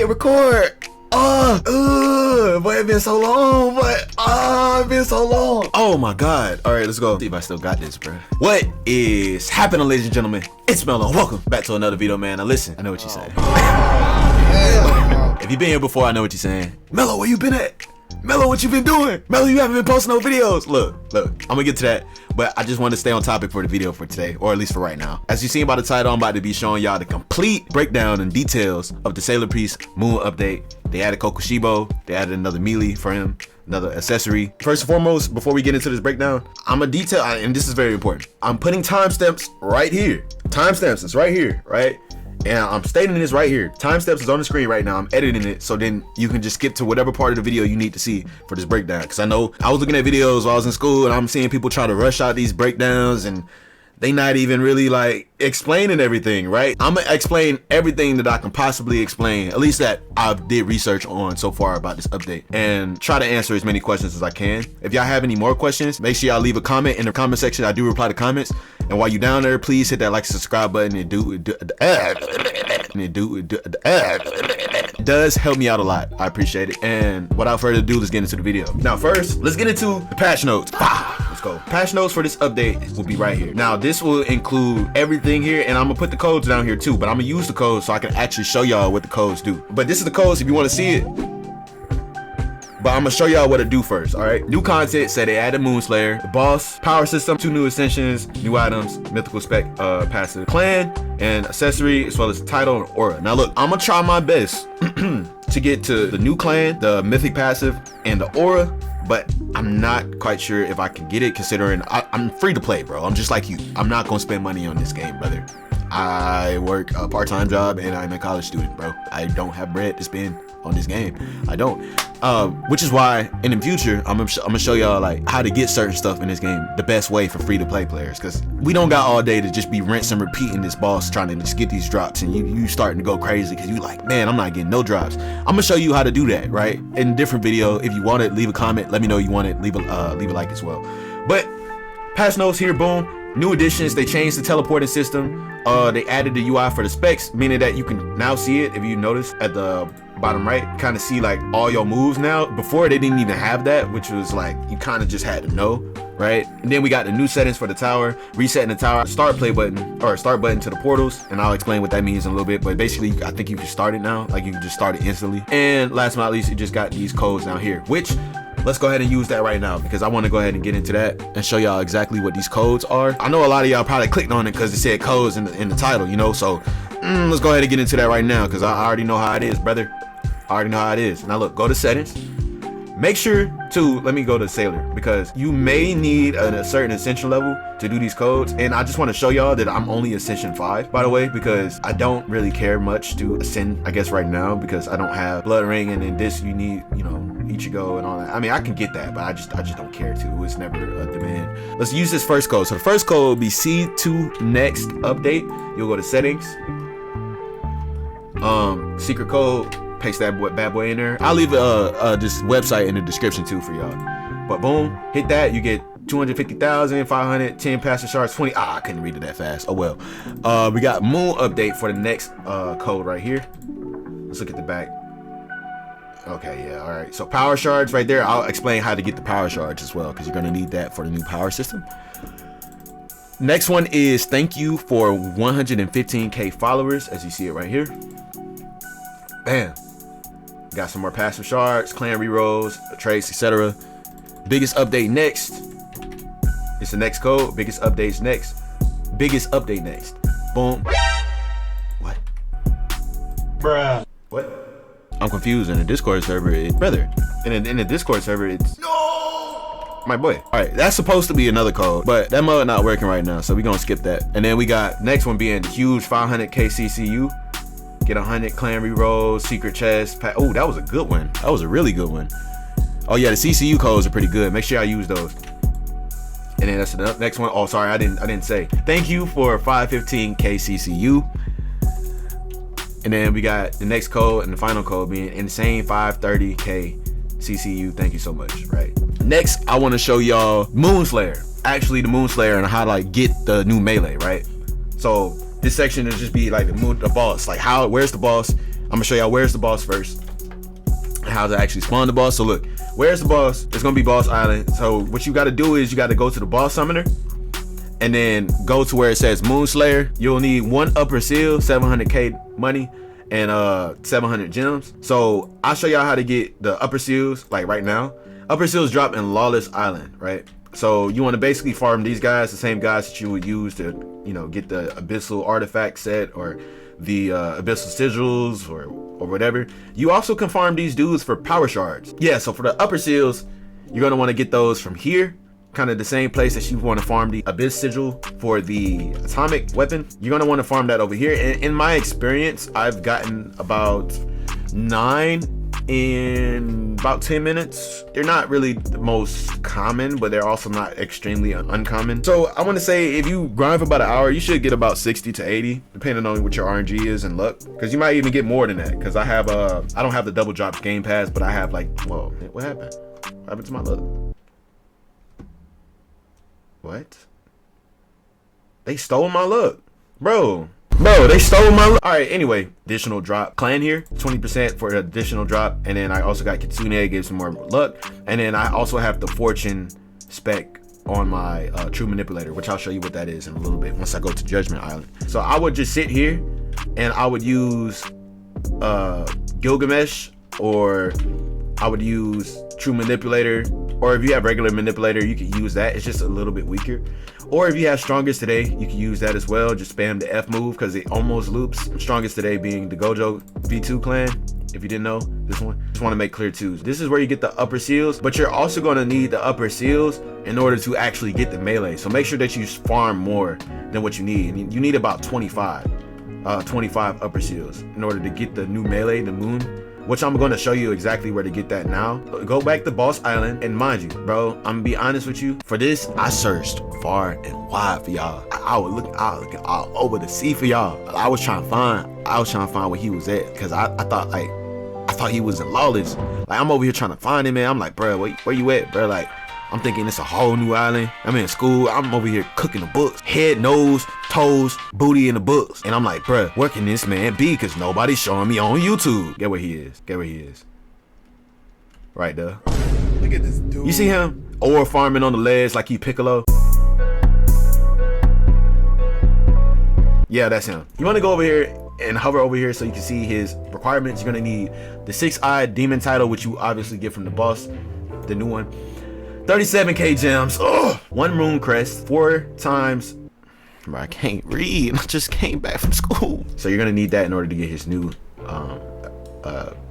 hit record. Boy, it been so long, but it been so long. Oh my God. All right, let's go. See if I still got this, bro. What is happening, ladies and gentlemen? Itsmello. Welcome back to another video, man. Now listen, I know what you're saying. If you've been here before, I know what you're saying. Mello, where you been at? Mello, what you been doing? Mello, you haven't been posting no videos. Look, I'm gonna get to that, but I just want to stay on topic for the video for today, or at least for right now. As you seen by the title, I'm about to be showing y'all the complete breakdown and details of the Sailor Piece Moon update. They added Kokushibo, they added another melee for him, another accessory. First and foremost, before we get into this breakdown, I'm a detail, and this is very important. I'm putting timestamps right here. Timestamps is right here, right? And I'm stating this right here. Timestamps is on the screen right now. I'm editing it so then you can just skip to whatever part of the video you need to see for this breakdown. Because I know I was looking at videos while I was in school and I'm seeing people try to rush out these breakdowns and they not even really like explaining everything, right? I'm gonna explain everything that I can possibly explain, at least that I did research on so far about this update, and try to answer as many questions as I can. If y'all have any more questions, make sure y'all leave a comment in the comment section. I do reply to comments. And while you're down there, please hit that like, subscribe button. It does help me out a lot. I appreciate it. And without further ado, let's get into the video. Now first, let's get into the patch notes. Let's go. Patch notes for this update will be right here. Now this will include everything here, and I'm gonna put the codes down here too, but I'm gonna use the codes so I can actually show y'all what the codes do. But this is the codes if you want to see it. But I'm gonna show y'all what it do first, all right? New content, say they added Moonslayer, the boss, power system, 2 new ascensions, new items, Mythical Spec, passive, clan, and accessory, as well as title and aura. Now look, I'm gonna try my best to get to the new clan, the mythic passive, and the aura, but I'm not quite sure if I can get it considering I'm free to play, bro. I'm just like you. I'm not gonna spend money on this game, brother. I work a part-time job and I'm a college student, bro. I don't have bread to spend on this game. I don't. Which is why in the future I'm gonna show y'all like how to get certain stuff in this game the best way for free to play players, because we don't got all day to just be rinse and repeating this boss trying to just get these drops, and you starting to go crazy because you like, man, I'm not getting no drops. I'm gonna show you how to do that right in a different video. If you want it, leave a comment, let me know you want it, leave a like as well. But patch notes here, boom. New additions, they changed the teleporting system. They added the UI for the specs, meaning that you can now see it. If you notice at the bottom right, kind of see like all your moves now. Before they didn't even have that, which was like you kind of just had to know, right? And then we got the new settings for the tower, resetting the tower, start play button or start button to the portals, and I'll explain what that means in a little bit. But basically, I think you can start it now, like you can just start it instantly. And last but not least, you just got these codes down here, which let's go ahead and use that right now because I want to go ahead and get into that and show y'all exactly what these codes are. I know a lot of y'all probably clicked on it because it said codes in the title, you know, so let's go ahead and get into that right now because I already know how it is, brother. I already know how it is. Now look, go to settings. Make sure to, let me go to Sailor because you may need a certain ascension level to do these codes. And I just want to show y'all that I'm only ascension 5, by the way, because I don't really care much to ascend, I guess right now, because I don't have blood ring, and in this you need, you know, Ichigo and all that. I mean, I can get that, but I just don't care to. It's never a demand. Let's use this first code. So the first code will be C2 next update. You'll go to settings, secret code, paste that bad boy in there. I'll leave this website in the description too for y'all. But boom, hit that, you get 250,000, 510 passive shards, 20. I couldn't read it that fast. Oh well. We got moon update for the next code right here. Let's look at the back. Okay, yeah, all right. So power shards right there. I'll explain how to get the power shards as well because you're gonna need that for the new power system. Next one is thank you for 115k followers, as you see it right here. Bam. Got some more passive shards, clan rerolls, traits, etc. Biggest update next. It's the next code. Biggest updates next. Biggest update next. Boom. What? Bruh. What? I'm confused. In the Discord server, brother. In the Discord server, it's no. My boy. All right, that's supposed to be another code, but that mode not working right now, so we gonna skip that. And then we got next one being huge 500k CCU. Get 100 clan rerolls, secret chest. Oh, that was a good one. That was a really good one. Oh yeah, the CCU codes are pretty good. Make sure I use those. And then that's the next one. Oh, sorry, I didn't say. Thank you for 515k CCU. And then we got the next code and the final code being insane 530k CCU. Thank you so much. Right. Next, I want to show y'all Moonslayer. Actually, the Moonslayer and how to like get the new melee. Right. So this section will just be like the boss, like where's the boss, I'm gonna show y'all where's the boss first, how to actually spawn the boss. So look, where's the boss? It's gonna be Boss Island. So what you gotta do is you gotta go to the boss summoner and then go to where it says Moonslayer. You'll need 1 upper seal, 700k money, and 700 gems. So I'll show y'all how to get the upper seals like right now. Upper seals drop in Lawless Island, right? So you want to basically farm these guys, the same guys that you would use to, you know, get the abyssal artifact set or the abyssal sigils or whatever. You also can farm these dudes for power shards. Yeah, so for the upper seals, you're gonna want to get those from here, kind of the same place that you want to farm the abyss sigil for the atomic weapon. You're gonna want to farm that over here. And in my experience, I've gotten about 9 in about 10 minutes. They're not really the most common, but they're also not extremely uncommon. So I want to say if you grind for about an hour, you should get about 60 to 80, depending on what your RNG is and luck. Because you might even get more than that. Because I have I don't have the double drop game pass, but I have like, whoa, what happened? What happened to my luck? What? They stole my luck, bro. They stole my luck. All right, anyway, additional drop clan here, 20% for an additional drop. And then I also got Kitsune, gives some more luck. And then I also have the fortune spec on my true manipulator, which I'll show you what that is in a little bit once I go to Judgment Island. So I would just sit here and I would use Gilgamesh, or I would use true manipulator, or if you have regular manipulator, you can use that. It's just a little bit weaker. Or if you have strongest today, you can use that as well. Just spam the F move because it almost loops. Strongest today being the Gojo V2 clan. If you didn't know this one, just want to make clear too. This is where you get the upper seals, but you're also going to need the upper seals in order to actually get the melee. So make sure that you farm more than what you need. You need about 25 upper seals in order to get the new melee, the moon, which I'm going to show you exactly where to get that now. Go back to Boss Island, and mind you, bro, I'm gonna be honest with you. For this, I searched far and wide for y'all. I was looking all over the sea for y'all. I was trying to find where he was at, because I thought he was in Lawless. Like, I'm over here trying to find him, man. I'm like, bro, where you at, bro? Like, I'm thinking it's a whole new island. I'm in school. I'm over here cooking the books. Head, nose, toes, booty in the books. And I'm like, bruh, where can this man be? Because nobody's showing me on YouTube. Get where he is. Get where he is. Right there. Look at this dude. You see him? Or farming on the ledge like he Piccolo. Yeah, that's him. You want to go over here and hover over here so you can see his requirements. You're going to need the 6-eyed demon title, which you obviously get from the boss, the new one. 37k gems. Oh, 1 rune crest, 4 times. Bro, I can't read. I just came back from school. So you're gonna need that in order to get his new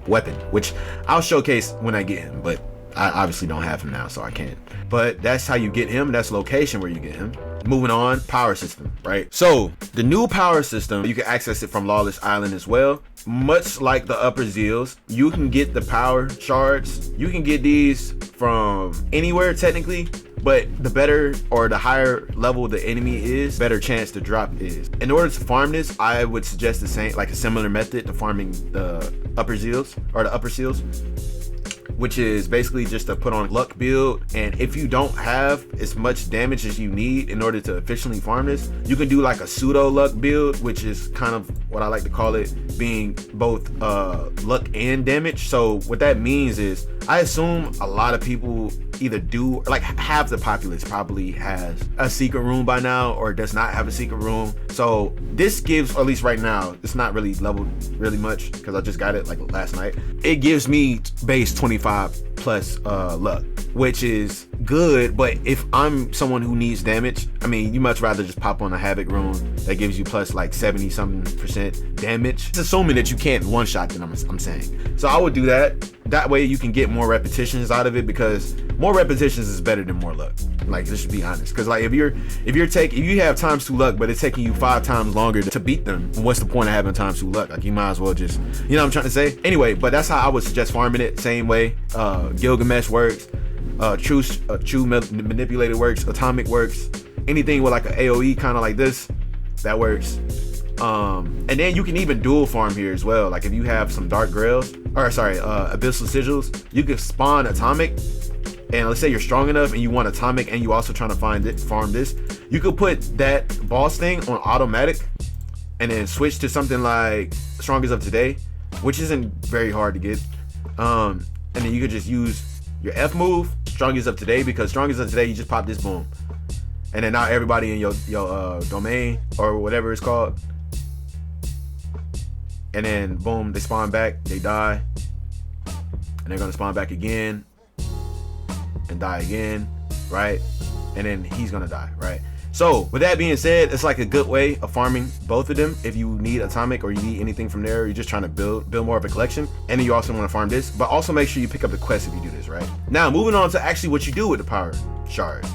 weapon, which I'll showcase when I get him, but I obviously don't have him now, so I can't. But that's how you get him. That's location where you get him. Moving on, power system, right? So the new power system, you can access it from Lawless Island as well. Much like the upper seals, you can get the power shards. You can get these from anywhere technically, but the better or the higher level the enemy is, better chance to drop is. In order to farm this, I would suggest the same, like a similar method to farming the upper seals, or the upper seals, which is basically just to put on luck build. And if you don't have as much damage as you need in order to efficiently farm this, you can do like a pseudo luck build, which is kind of what I like to call it, being both luck and damage. So what that means is, I assume a lot of people either do, like half the populace probably has a secret room by now or does not have a secret room. So this gives, or at least right now, it's not really leveled really much because I just got it like last night. It gives me base 25 plus luck, which is good. But if I'm someone who needs damage, I mean, you much rather just pop on a havoc rune that gives you plus like 70-something% damage. It's assuming that you can't one shot them, I'm saying. So I would do that. That way you can get more repetitions out of it, because more repetitions is better than more luck. Like, let's just be honest. Because like if you have ×2 luck, but it's taking you 5 times longer to beat them, what's the point of having ×2 luck? Like, you might as well just, you know what I'm trying to say? Anyway, but that's how I would suggest farming it. Same way. Gilgamesh works. True manipulated works. Atomic works. Anything with like an AoE kind of like this, that works. And then you can even dual farm here as well. Like if you have some dark grails, or sorry, abyssal sigils, you can spawn atomic. And let's say you're strong enough and you want atomic and you also trying to farm this, you could put that boss thing on automatic and then switch to something like strongest of today which isn't very hard to get. And then you could just use your F move, strongest of today, because strongest of today, you just pop this, boom. And then now everybody in your domain or whatever it's called, and then boom, they spawn back, they die, and they're gonna spawn back again and die again, right? And then he's gonna die, right? So with that being said, it's like a good way of farming both of them if you need atomic or you need anything from there, or you're just trying to build more of a collection, and then you also want to farm this, but also make sure you pick up the quest if you do this, right? Now moving on to actually what you do with the power shards.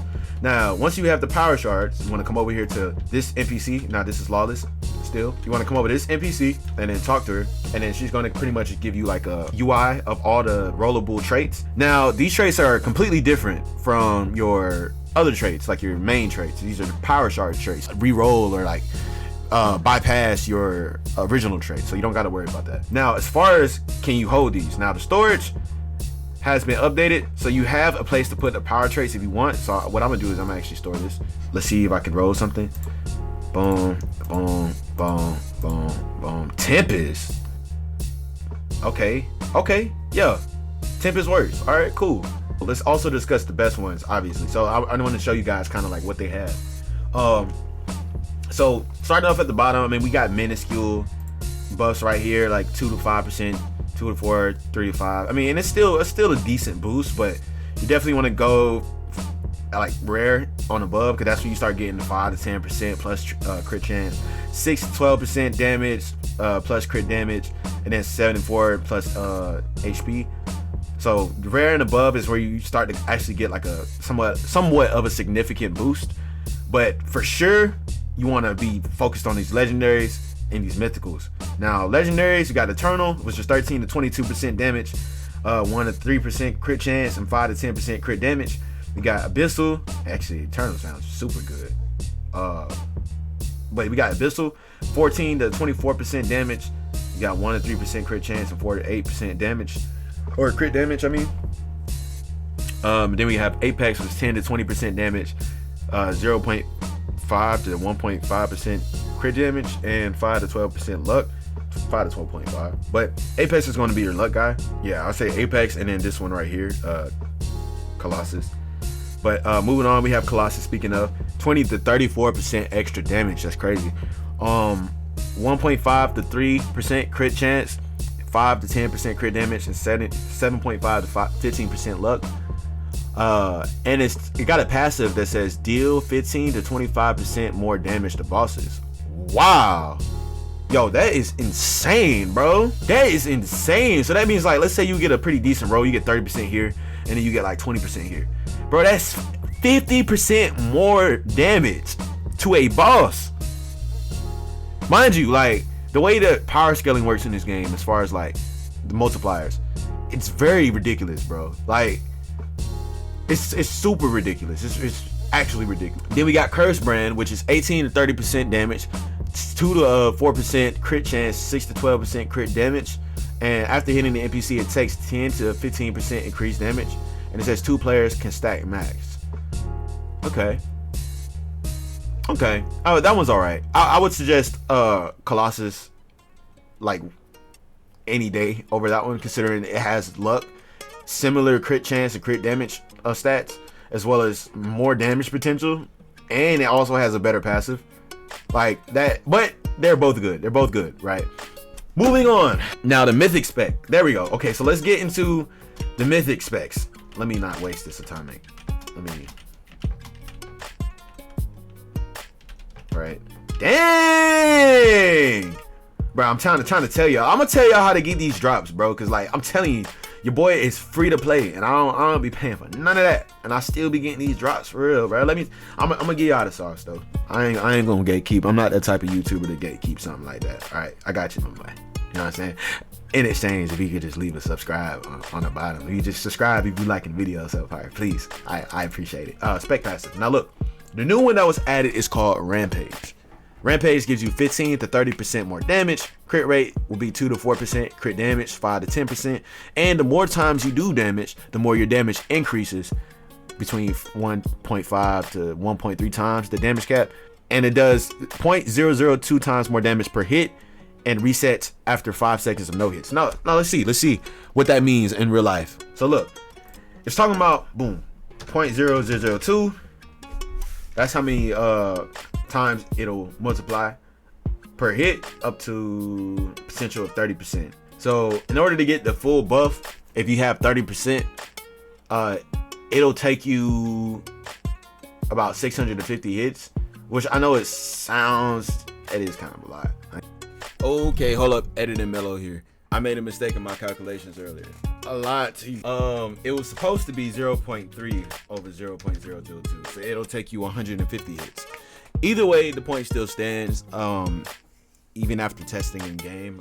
Now once you have the power shards, you want to come over here to this NPC. Now this is lawless still. You want to come over to this NPC and then talk to her, and then she's going to pretty much give you like a UI of all the rollable traits. Now these traits are completely different from your other traits, like your main traits. These are the power shard traits. Reroll or like bypass your original traits, so you don't got to worry about that. Now as far as can you hold these, now the storage has been updated, so you have a place to put the power traits if you want. So what I'm gonna do is I'm gonna actually store this. Let's see if I can roll something. Boom, boom, boom, boom, boom. Tempest. Okay, yeah, Tempest works. All right, cool. Let's also discuss the best ones, obviously. So I want to show you guys kind of like what they have. So starting off at the bottom, I mean, we got minuscule buffs right here, like 2 to 5%, 2 to 4, 3 to 5. I mean, and it's still a decent boost, but you definitely want to go like rare on above, because that's when you start getting the 5 to 10% plus crit chance, 6 to 12% damage plus crit damage, and then 7 and 4 plus HP. So rare and above is where you start to actually get like a somewhat of a significant boost. But for sure, you want to be focused on these legendaries and these mythicals. Now legendaries, you got Eternal, which is 13 to 22% damage, 1 to 3% crit chance, and 5 to 10% crit damage. We got Abyssal. Actually, Eternal sounds super good. But we got Abyssal, 14 to 24% damage. You got 1 to 3% crit chance and 4 to 8% damage. Or crit damage, I mean. Then we have Apex, which is 10 to 20% damage, 0.5 to 1.5% crit damage, and 5 to 12% luck. 5 to 12.5. But Apex is going to be your luck guy. Yeah, I'll say Apex, and then this one right here, Colossus. But moving on, we have Colossus. Speaking of, 20 to 34% extra damage. That's crazy. 1.5 to 3% crit chance, 5 to 10% crit damage, and 7.5 to 15% luck. And it got a passive that says deal 15 to 25% more damage to bosses. Wow. Yo, that is insane, bro. That is insane. So that means, like, let's say you get a pretty decent roll, you get 30% here, and then you get like 20% here. Bro, that's 50% more damage to a boss. Mind you, like, the way that power scaling works in this game, as far as like the multipliers, it's very ridiculous, bro. Like, it's super ridiculous. It's actually ridiculous. Then we got Curse Brand, which is 18 to 30% damage, 2 to 4% crit chance, 6 to 12% crit damage, and after hitting the NPC, it takes 10 to 15% increased damage, and it says 2 players can stack max. Okay. Oh, that one's all right. I would suggest Colossus like any day over that one, considering it has luck, similar crit chance and crit damage stats, as well as more damage potential, and it also has a better passive like that. But they're both good, right? Moving on now, the Mythic Spec. There we go. Okay, so let's get into the Mythic Specs. Let me not waste this atomic. Right. Dang, bro, I'm trying to tell y'all. I'm gonna tell y'all how to get these drops, bro, because like I'm telling you, your boy is free to play, and I don't be paying for none of that, and I still be getting these drops for real, bro. I'm gonna give y'all the sauce though. I ain't gonna gatekeep. I'm not that type of YouTuber to gatekeep something like that. All right, I got you, my boy. You know what I'm saying? In exchange, if you could just leave a subscribe on the bottom, you just subscribe if you liking videos so far, please. I appreciate it. Spec passive. Now look, the new one that was added is called Rampage. Rampage gives you 15 to 30% more damage. Crit rate will be 2 to 4% crit damage, 5 to 10%. And the more times you do damage, the more your damage increases, between 1.5 to 1.3 times the damage cap. And it does 0.002 times more damage per hit and resets after 5 seconds of no hits. Now let's see what that means in real life. So look, it's talking about boom, 0.0002. That's how many times it'll multiply per hit, up to potential of 30%. So in order to get the full buff, if you have 30%, it'll take you about 650 hits, which I know it is kind of a lot. Okay, hold up, editing Mello here. I made a mistake in my calculations earlier. A lot. It was supposed to be 0.3 over 0.002, so it'll take you 150 hits. Either way, the point still stands. Even after testing in game,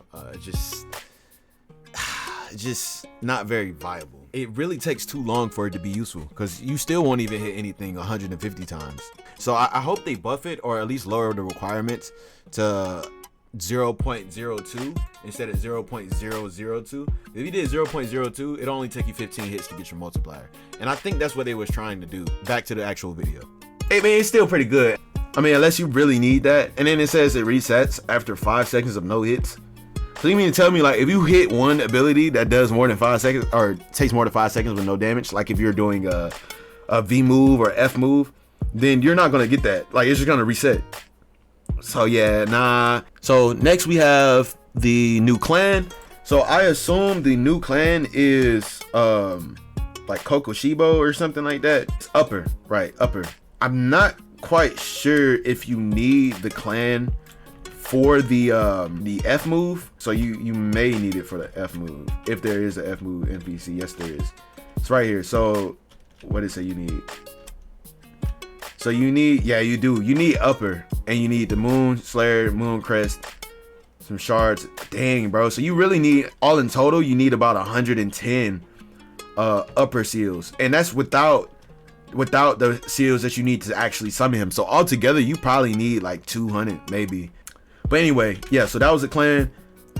just not very viable. It really takes too long for it to be useful, because you still won't even hit anything 150 times. So I hope they buff it, or at least lower the requirements to 0.02 instead of 0.002. If you did 0.02, it'll only take you 15 hits to get your multiplier. And I think that's what they was trying to do. Back to the actual video. Hey man, it's still pretty good. I mean, unless you really need that. And then it says it resets after 5 seconds of no hits. So you mean to tell me, like, if you hit one ability that does more than 5 seconds, or takes more than 5 seconds with no damage, like if you're doing a V move or F move, then you're not gonna get that. Like, it's just gonna reset. So yeah, nah. So next we have the new clan. So I assume the new clan is like Kokoshibo or something like that. It's upper, right? Upper. I'm not quite sure if you need the clan for the F move. So you may need it for the F move, if there is a F move NPC. Yes, there is. It's right here. So what did it say you need? So you need, yeah, you do. You need upper, and you need the Moon Slayer, Moon Crest, some shards. Dang, bro. So you really need, all in total, you need about 110 upper seals, and that's without the seals that you need to actually summon him. So altogether, you probably need like 200 maybe. But anyway, yeah. So that was the clan.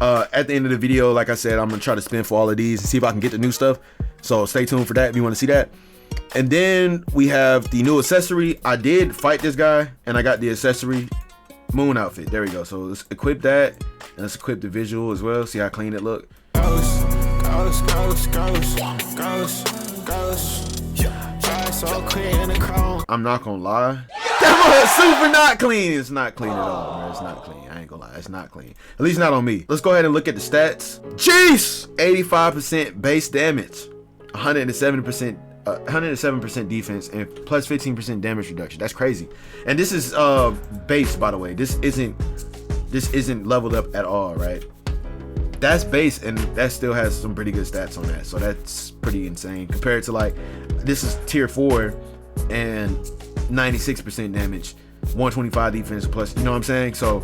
At the end of the video, like I said, I'm gonna try to spin for all of these and see if I can get the new stuff. So stay tuned for that if you want to see that. And then we have the new accessory. I did fight this guy, and I got the accessory moon outfit. There we go. So let's equip that, and let's equip the visual as well. See how clean it look. I'm not gonna lie, that was super not clean. It's not clean at all, man. It's not clean. I ain't gonna lie, it's not clean. At least not on me. Let's go ahead and look at the stats. Jeez, 85% base damage, 107% defense, and plus 15% damage reduction. That's crazy. And this is base, by the way. This isn't leveled up at all, right? That's base, and that still has some pretty good stats on that. So that's pretty insane compared to, like, this is tier 4 and 96% damage, 125 defense plus, you know what I'm saying? So,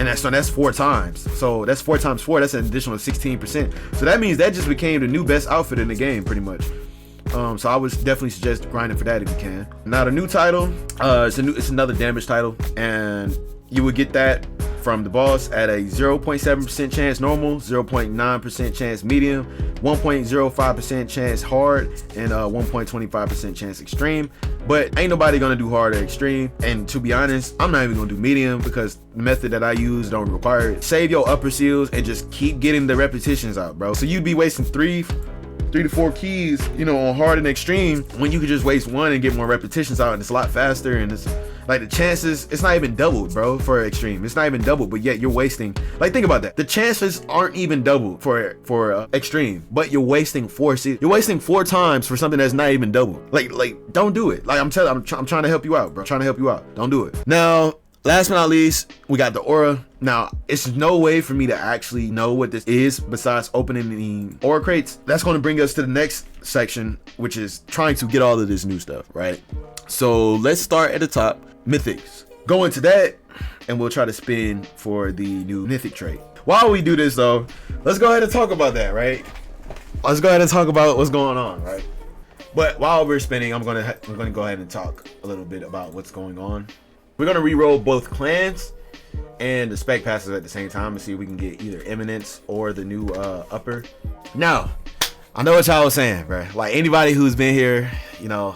and that's 4 times. So that's 4 times 4. That's an additional 16%. So that means that just became the new best outfit in the game, pretty much. So I would definitely suggest grinding for that if you can. Now the new title, it's another damage title, and you would get that from the boss at a 0.7% chance normal, 0.9% chance medium, 1.05% chance hard, and 1.25% chance extreme. But ain't nobody gonna do hard or extreme, and to be honest, I'm not even gonna do medium because the method that I use don't require it. Save your upper seals and just keep getting the repetitions out, bro. So you'd be wasting 3 to 4 keys, you know, on hard and extreme, when you could just waste 1 and get more repetitions out, and it's a lot faster, and it's like the chances, it's not even doubled, bro, for extreme. It's not even doubled, but yet you're wasting, like, think about that. The chances aren't even doubled for extreme, but you're wasting 4 times for something that's not even doubled. Like don't do it. Like, I'm trying to help you out, bro. I'm trying to help you out. Don't do it. Now, last but not least, we got the aura. Now, it's no way for me to actually know what this is besides opening the aura crates. That's going to bring us to the next section, which is trying to get all of this new stuff, right? So let's start at the top. Mythics. Go into that, and we'll try to spin for the new mythic trait. While we do this, though, let's go ahead and talk about that, right? Let's go ahead and talk about what's going on, right? But while we're spinning, I'm gonna go ahead and talk a little bit about what's going on. We're gonna re-roll both clans and the spec passes at the same time to see if we can get either Eminence or the new upper. Now, I know what y'all was saying, bro. Like, anybody who's been here, you know,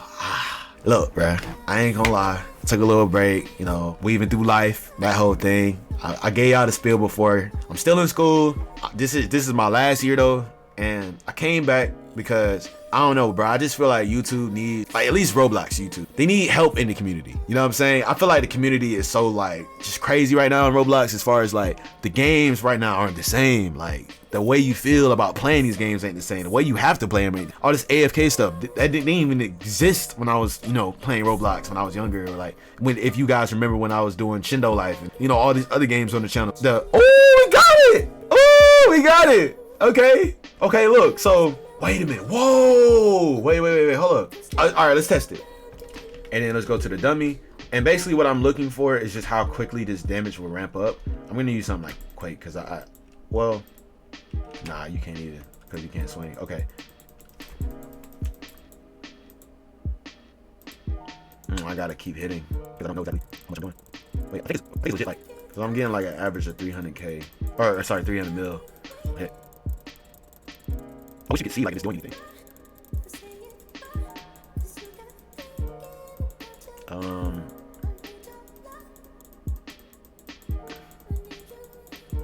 look, bro, I ain't gonna lie. took a little break, you know, weaving through life, that whole thing. I gave y'all the spiel before. I'm still in school. This is my last year though, and I came back because I don't know, bro. I just feel like YouTube needs, like, at least Roblox YouTube, they need help in the community. You know what I'm saying? I feel like the community is so like just crazy right now in Roblox, as far as like the games right now aren't the same. Like the way you feel about playing these games ain't the same. The way you have to play them ain't. All this AFK stuff that didn't even exist when I was, you know, playing Roblox when I was younger. Or like if you guys remember when I was doing Shindo Life and, you know, all these other games on the channel. Oh, we got it! Oh, we got it! Okay, look, so wait a minute. Whoa! Wait, hold up. All right, let's test it. And then let's go to the dummy. And basically what I'm looking for is just how quickly this damage will ramp up. I'm gonna use something like Quake, because well, nah, you can't either, because you can't swing. Okay. I gotta keep hitting, because I don't know exactly how much I'm doing. Wait, I think it's legit, like, because I'm getting like an average of 300k, or sorry, 300 mil hit. I wish you could see like if it's doing anything.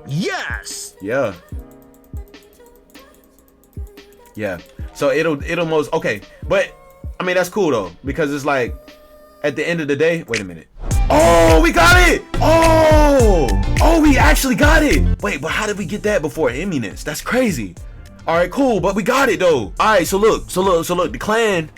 Yes. Yeah. So it'll most okay, but I mean that's cool though, because it's like at the end of the day. Wait a minute. Oh, we got it. Oh, we actually got it. Wait, but how did we get that before imminence? That's crazy. All right, cool, but we got it though. All right, so look, the clan,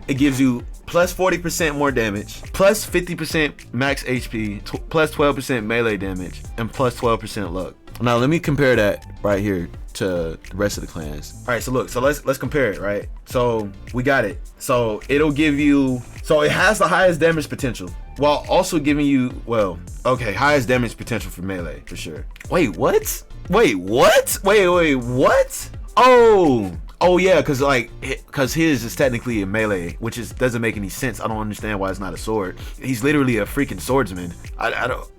it gives you plus 40% more damage, plus 50% max HP, plus 12% melee damage, and plus 12% luck. Now let me compare that right here to the rest of the clans. All right, so look, so let's compare it, right? So we got it. So it'll give you, so it has the highest damage potential while also giving you, well, okay, highest damage potential for melee for sure. Wait, what? Wait, what? Wait, what? Oh yeah, because his is technically a melee, which doesn't make any sense. I don't understand why it's not a sword. He's literally a freaking swordsman. I don't.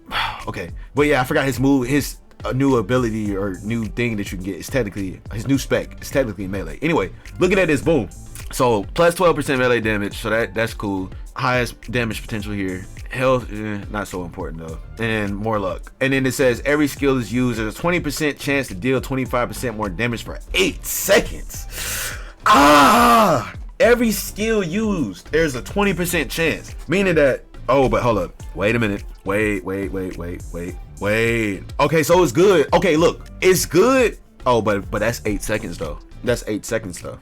Okay, but yeah, I forgot his move. His new ability or new thing that you can get is technically his new spec. It's technically melee. Anyway, looking at this, boom. So plus 12% melee damage. So that's cool. Highest damage potential here. Health, not so important though. And more luck. And then it says every skill is used. There's a 20% chance to deal 25% more damage for 8 seconds. Every skill used, there's a 20% chance. Meaning that, oh, but hold up. Wait a minute. Wait. Okay, so it's good. Okay, look, it's good. Oh, but that's 8 seconds though. That's 8 seconds though.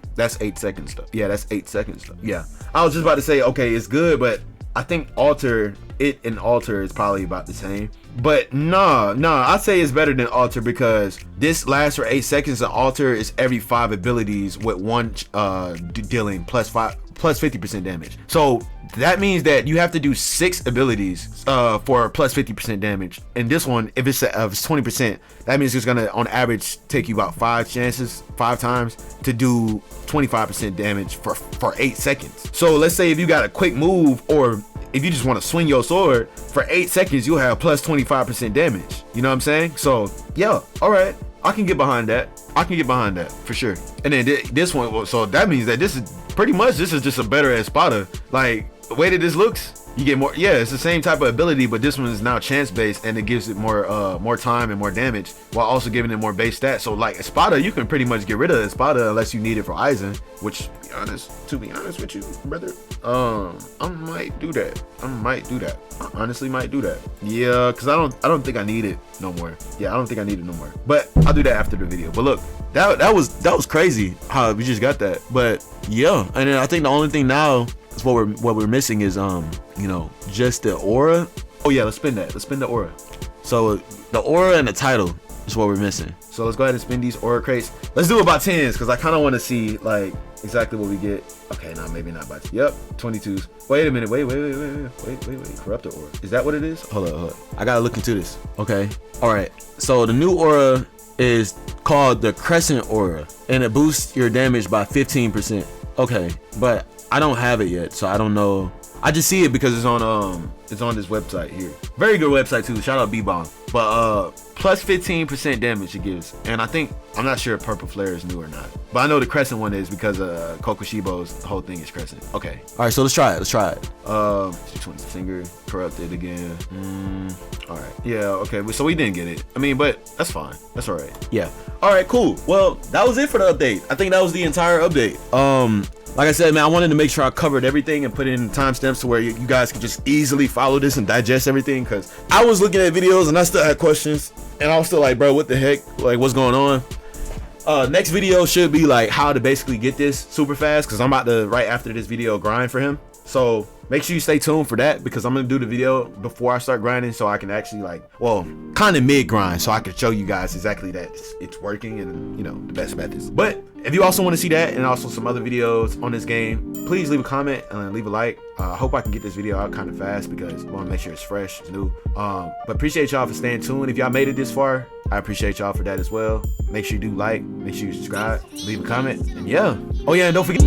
Yeah, that's 8 seconds though. Yeah. I was just about to say, okay, it's good, but I think Alter is probably about the same. But nah, I'd say it's better than Alter, because this lasts for 8 seconds and Alter is every 5 abilities with one dealing plus 50% damage. So that means that you have to do 6 abilities for plus 50% damage. And this one, if it's 20%, that means it's gonna on average take you about 5 times to do 25% damage for 8 seconds. So let's say if you got a quick move, or if you just want to swing your sword for 8 seconds, you'll have plus 25% damage. You know what I'm saying? So yeah, all right, I can get behind that. For sure. And then this one, so that means that this is pretty much, this is just a better Espada. Like the way that this looks, you get more. Yeah, it's the same type of ability, but this one is now chance based, and it gives it more time and more damage, while also giving it more base stats. So like Espada, you can pretty much get rid of Espada unless you need it for Aizen, which to be honest with you, brother, I might do that. I honestly might do that. Yeah, because I don't think I need it no more. But I'll do that after the video. But look, that was crazy how we just got that. But yeah, and then I think the only thing now is what we're missing is you know, just the aura. Oh yeah, let's spin the aura. So the aura and the title is what we're missing. So let's go ahead and spin these aura crates. Let's do about 10s, because I kind of want to see like exactly what we get. Okay, no, maybe not by 10. Yep, 22s. Wait a minute. Wait. Corruptor aura. Is that what it is? Hold up. I gotta look into this. Okay. All right. So the new aura is called the Crescent aura, and it boosts your damage by 15%. Okay, but I don't have it yet, so I don't know I just see it because it's on this website here. Very good website too. Shout out B-Bomb. But plus 15% damage it gives. And I'm not sure if Purple Flare is new or not. But I know the Crescent one is because Kokushibo's whole thing is Crescent. Okay. Alright, so let's try it. 20 finger, corrupted again. Alright. Yeah, okay. So we didn't get it. I mean, but that's fine. That's alright. Yeah. Alright, cool. Well, that was it for the update. I think that was the entire update. Like I said, man, I wanted to make sure I covered everything and put in timestamps to where you guys could just easily follow this and digest everything, because I was looking at videos and I still had questions and I was still like, bro, what the heck, like, what's going on? Next video should be like how to basically get this super fast, because I'm about to, right after this video, grind for him. So make sure you stay tuned for that, because I'm gonna do the video before I start grinding, so I can actually, like, well, kind of mid grind, so I can show you guys exactly that it's working and, you know, the best methods. But if you also want to see that and also some other videos on this game, please leave a comment and leave a like. I hope I can get this video out kind of fast, because I want to make sure it's fresh, it's new. But appreciate y'all for staying tuned. If y'all made it this far, I appreciate y'all for that as well. Make sure you do like, make sure you subscribe, leave a comment, and yeah. Oh yeah, and don't forget.